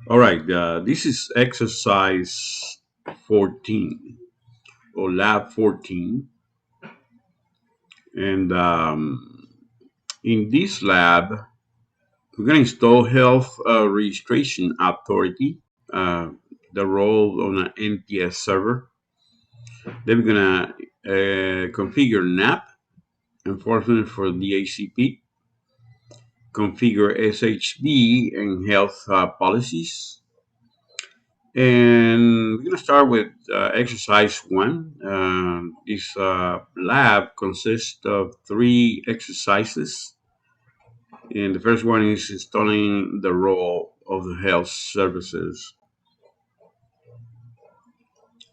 All right, this is exercise 14 or lab 14. And in this lab, we're going to install Health Registration Authority, uh, the role on an NPS server. Then we're going to configure NAP, enforcement for DHCP, configure SHB and health policies. And we're going to start with exercise one. This lab consists of three exercises. And the first one is installing the role of the health services.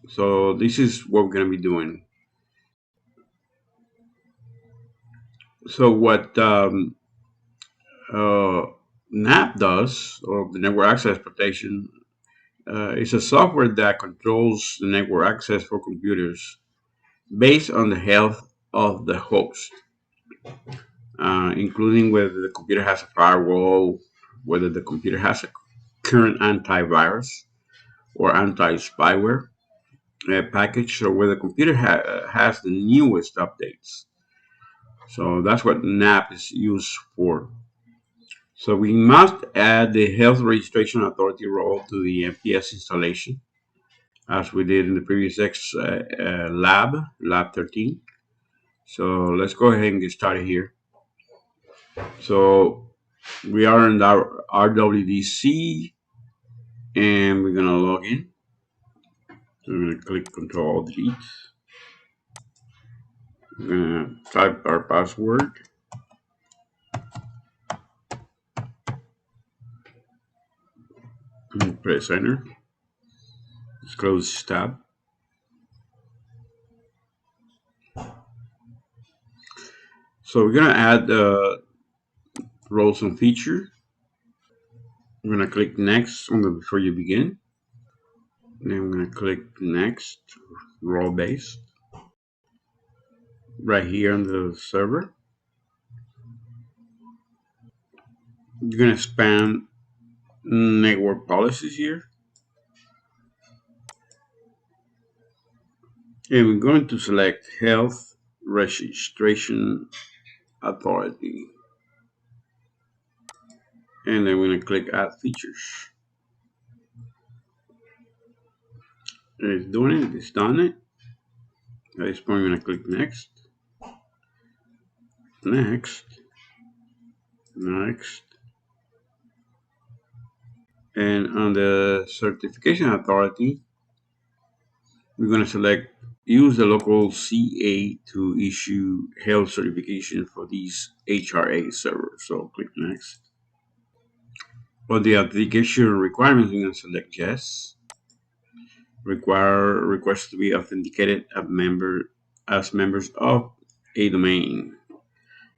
So this is what we're going to be doing. So what uh, NAP does, or the Network Access Protection, is a software that controls the network access for computers based on the health of the host, including whether the computer has a firewall, whether the computer has a current antivirus or anti-spyware package, or whether the computer has the newest updates. So that's what NAP is used for. So we must add the Health Registration Authority role to the MPS installation, as we did in the previous lab 13. So let's go ahead and get started here. So we are in our RWDC and we're gonna log in. So we're gonna click Control Delete. We're gonna type our password and press enter. Let's close this tab. So we're gonna add roles and features. I'm gonna click next on the before you begin. Then I'm gonna click next, role based, right here on the server. You're gonna expand network policies here. And we're going to select Health Registration Authority. And then we're going to click Add Features. And it's doing it, it's done it. At this point, we're going to click Next, Next, Next. And on the Certification Authority, we're going to select Use the local CA to issue health certification for these HRA servers. So click Next. For the authentication requirements, we're going to select Yes. Require requests to be authenticated as members of a domain,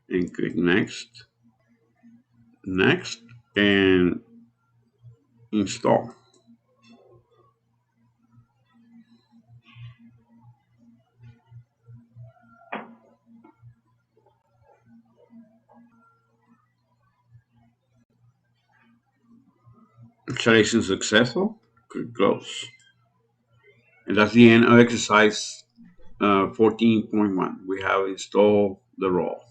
and click Next, Next, and install. Installation successful. Click Close. And that's the end of exercise 14.1. We have installed the role.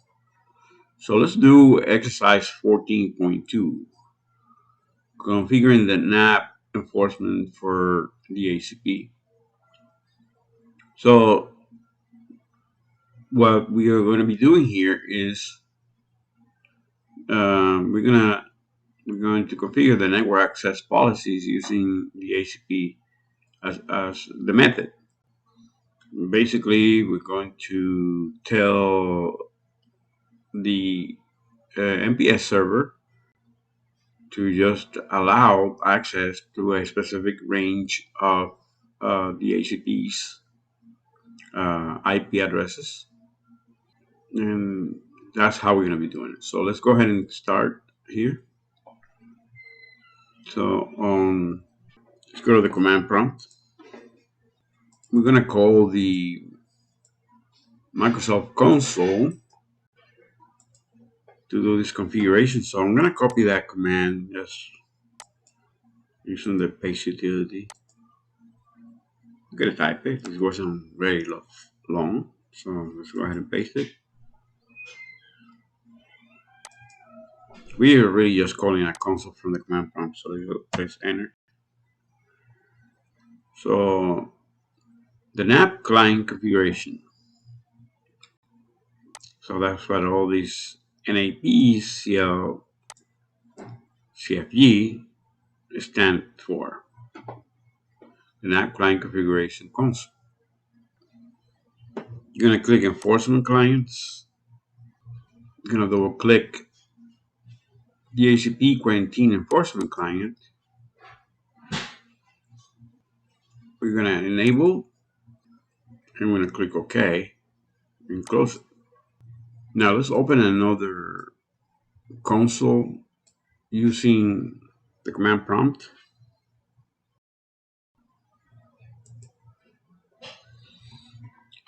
So let's do exercise 14.2, configuring the NAP enforcement for the ACP. So what we are going to be doing here is we're going to configure the network access policies using the ACP as the method. Basically, we're going to tell the MPS server to just allow access to a specific range of the ACP's IP addresses. And that's how we're going to be doing it. So let's go ahead and start here. So let's go to the command prompt. We're going to call the Microsoft console to do this configuration. So I'm going to copy that command. Just using the paste utility. I'm gonna type it. This wasn't very long, so let's go ahead and paste it. We are really just calling a console from the command prompt, so let's press enter. So the NAP client configuration. So that's what all these NAPs, CL, CFG stand for. The NAP client configuration console. You're gonna click enforcement clients. You're gonna double click the ACP quarantine enforcement client. We're gonna enable, and we're gonna click OK and close it. Now let's open another console using the command prompt.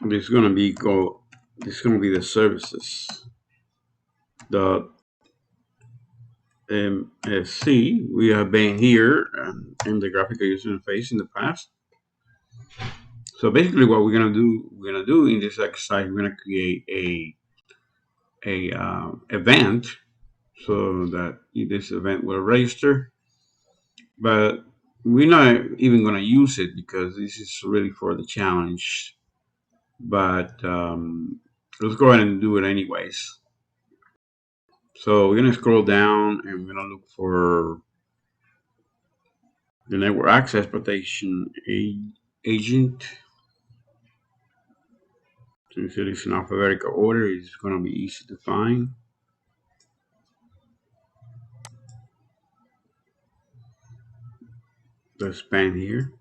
This is gonna be the services dot MSC. We have been here in the graphical user interface in the past. So basically, what we're gonna do in this exercise, we're gonna create a event so that this event will register, but we're not even gonna use it because this is really for the challenge. But let's go ahead and do it anyways. So we're gonna scroll down and we're gonna look for the network access protection agent. Since it is in alphabetical order, it's gonna be easy to find. The span here.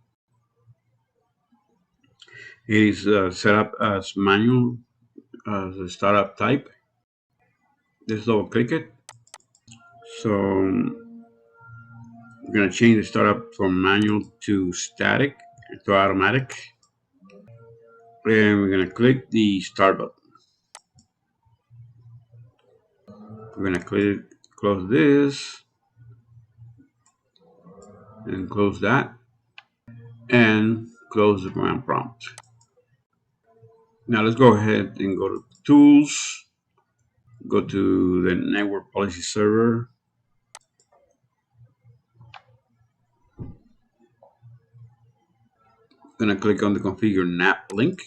It is set up as manual as a startup type. Just double click it. So we're gonna change the startup from manual to static to automatic. And we're gonna click the start button. We're gonna close this and close that and close the command prompt. Now let's go ahead and go to tools, go to the network policy server. I'm gonna click on the configure NAP link.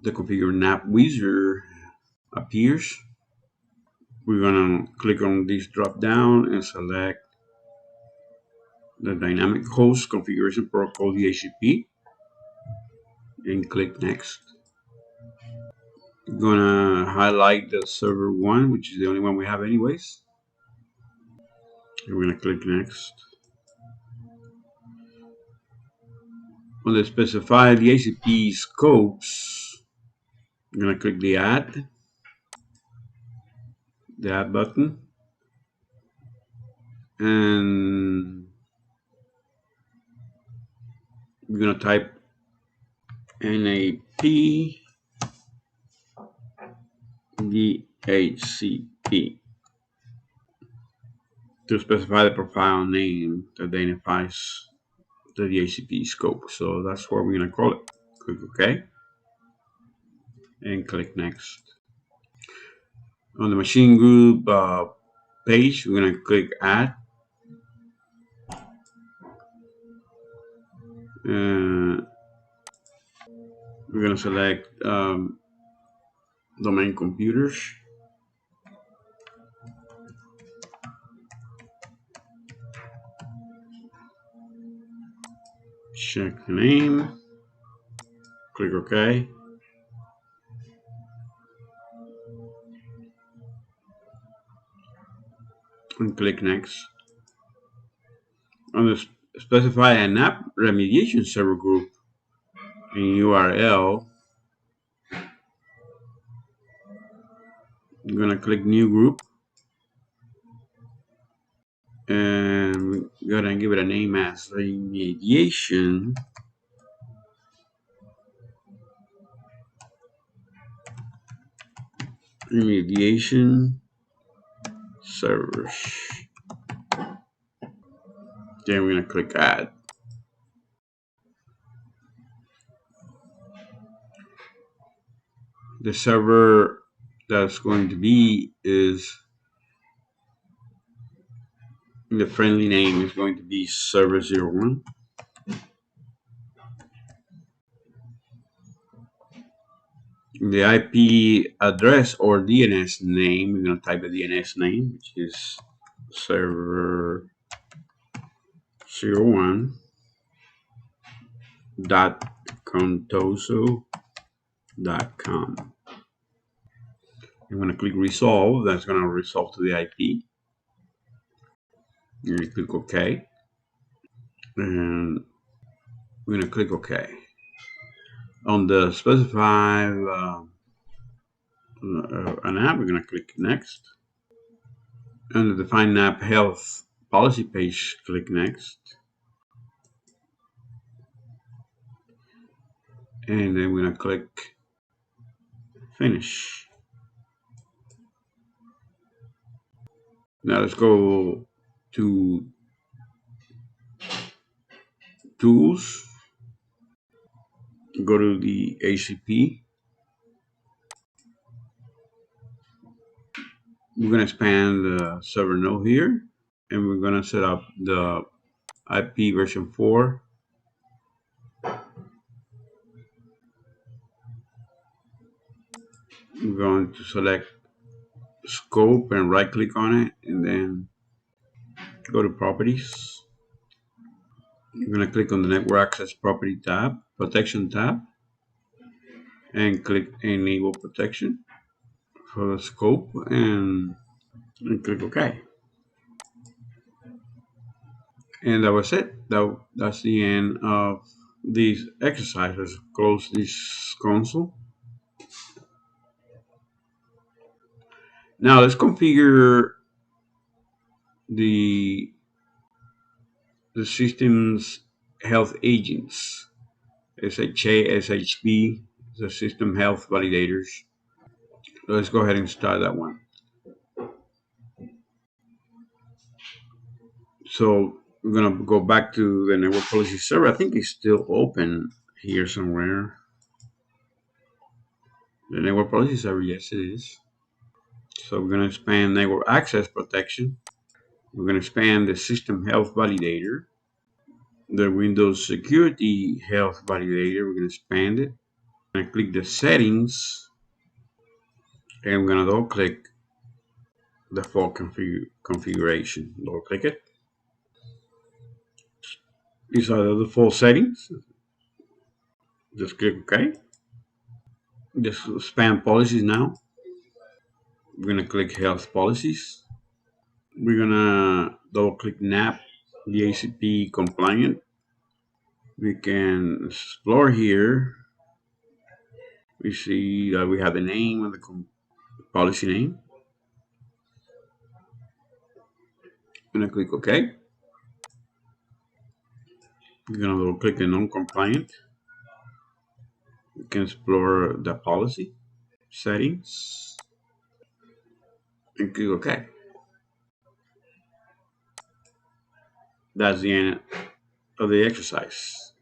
The configure NAP wizard appears. We're gonna click on this drop down and select the dynamic host configuration protocol DHCP and click next. I'm gonna highlight the server 1, which is the only one we have anyways. And we're gonna click next. On the specify DHCP scopes, I'm gonna click the add button, and we're gonna type NAP DHCP to specify the profile name that identifies the DHCP scope. So that's what we're gonna call it. Click OK and click next. On the machine group page, we're gonna click add. We're gonna select domain computers. Check the name. Click OK. And click next. On the specify an app remediation server group in URL, I'm gonna click new group and we're gonna give it a name as remediation servers. Then we're going to click add. The server that's going to be is, the friendly name is going to be server 01. The IP address or DNS name, we're going to type the DNS name, which is server 01 dot contoso.com. I'm going to click resolve. That's going to resolve to the IP. You're going to click OK. And we're going to click OK. On the specify an app, we're going to click next. Under the Define App Health Policy page, click next. And then we're going to click finish. Now let's go to tools, go to the ACP. We're going to expand the server node here, and we're going to set up the IP version 4. We're going to select scope and right click on it, and then go to properties. You're going to click on the network access property tab, protection tab, and click enable protection for the scope, and click OK. And that was it. That's the end of these exercises. Close this console. Now let's configure the system's health agents. SHA, SHB, the system health validators. Let's go ahead and start that one. So we're gonna go back to the network policy server. I think it's still open here somewhere. The network policy server, yes it is. So we're gonna expand network access protection. We're gonna expand the system health validator. The Windows security health validator, we're gonna expand it. I'm gonna click the settings, and we're gonna double click the default configuration. Double click it. These are the default settings. Just click OK. Just spam policies now. We're going to click health policies. We're going to double click NAP, the ACP compliant. We can explore here. We see that we have the name of the policy name. I'm going to click OK. We're going to double click the non-compliant. We can explore the policy settings and click OK. That's the end of the exercise.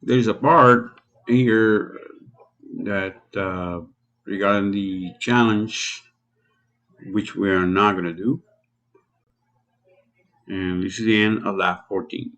There's a part here that regarding the challenge, which we are not going to do. And this is the end of lab 14.